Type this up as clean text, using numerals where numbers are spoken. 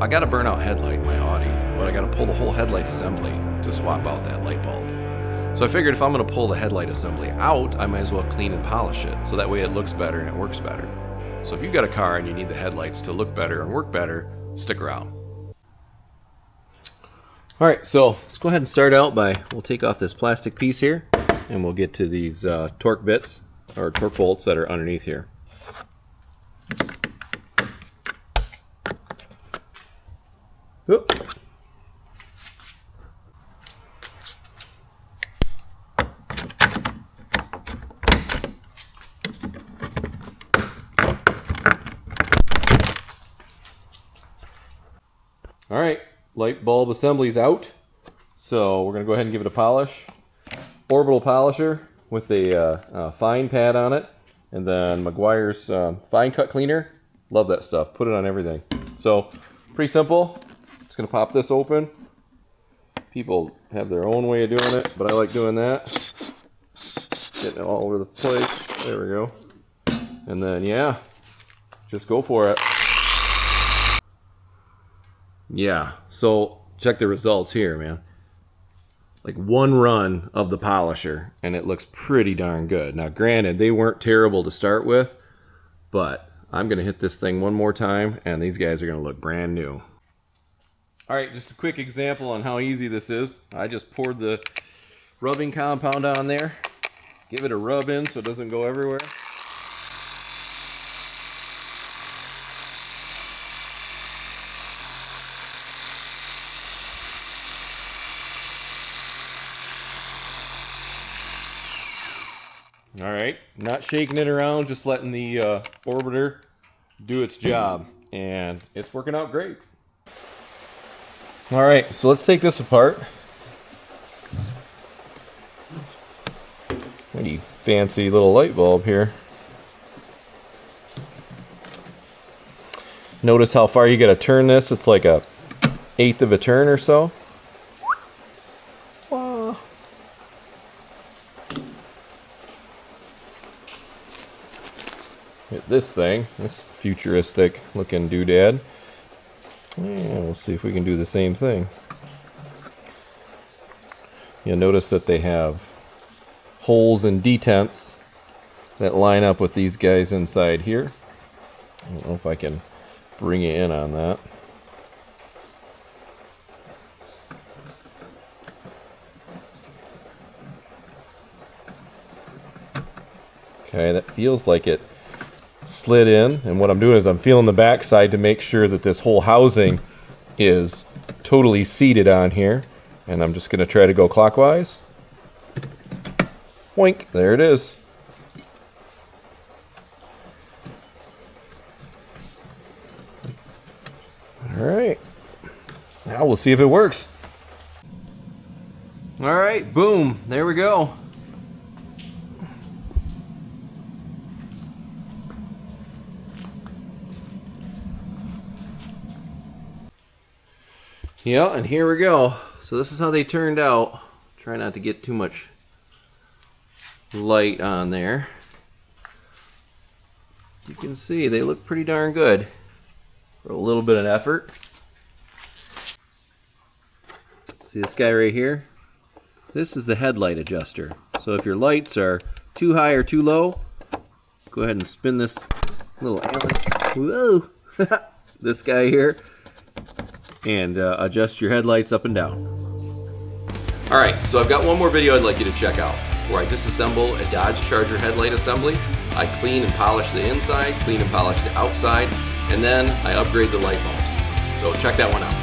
I got a burnout headlight in my Audi, but I got to pull the whole headlight assembly to swap out that light bulb. So I figured if I'm going to pull the headlight assembly out, I might as well clean and polish it, so that way it looks better and it works better. So if you've got a car and you need the headlights to look better and work better, stick around. Alright, so let's go ahead and start out by, we'll take off this plastic piece here, and we'll get to these torque bits, or torque bolts that are underneath here. Oop. Alright, light bulb assembly's out, so we're going to go ahead and give it a polish. Orbital polisher with a fine pad on it, and then Meguiar's fine cut cleaner. Love that stuff, put it on everything. So, pretty simple. Just going to pop this open. People have their own way of doing it, but I like doing that. Getting it all over the place. There we go. And then, yeah, just go for it. Yeah, so check the results here, man. Like one run of the polisher and it looks pretty darn good. Now granted, they weren't terrible to start with, but I'm gonna hit this thing one more time and these guys are gonna look brand new. All right, just a quick example on how easy this is. I just poured the rubbing compound on there. Give it a rub in so it doesn't go everywhere. All right, not shaking it around, just letting the orbiter do its job, and it's working out great. All right, so let's take this apart. Pretty fancy little light bulb here. Notice how far you got to turn this. It's like a 1/8 of a turn or so. Hit this thing, this futuristic looking doodad. And we'll see if we can do the same thing. You'll notice that they have holes and detents that line up with these guys inside here. I don't know if I can bring it in on that. Okay, that feels like it slid in, and what I'm doing is I'm feeling the back side to make sure that this whole housing is totally seated on here, and I'm just going to try to go clockwise. Boink, there it is. Alright, now we'll see if it works. Alright, boom, there we go. Yeah, and here we go. So this is how they turned out. Try not to get too much light on there. You can see they look pretty darn good for a little bit of effort. See this guy right here? This is the headlight adjuster. So if your lights are too high or too low, go ahead and spin this little Allen. Whoa! This guy here. And adjust your headlights up and down. Alright, so I've got one more video I'd like you to check out, where I disassemble a Dodge Charger headlight assembly. I clean and polish the inside, clean and polish the outside, and then I upgrade the light bulbs. So check that one out.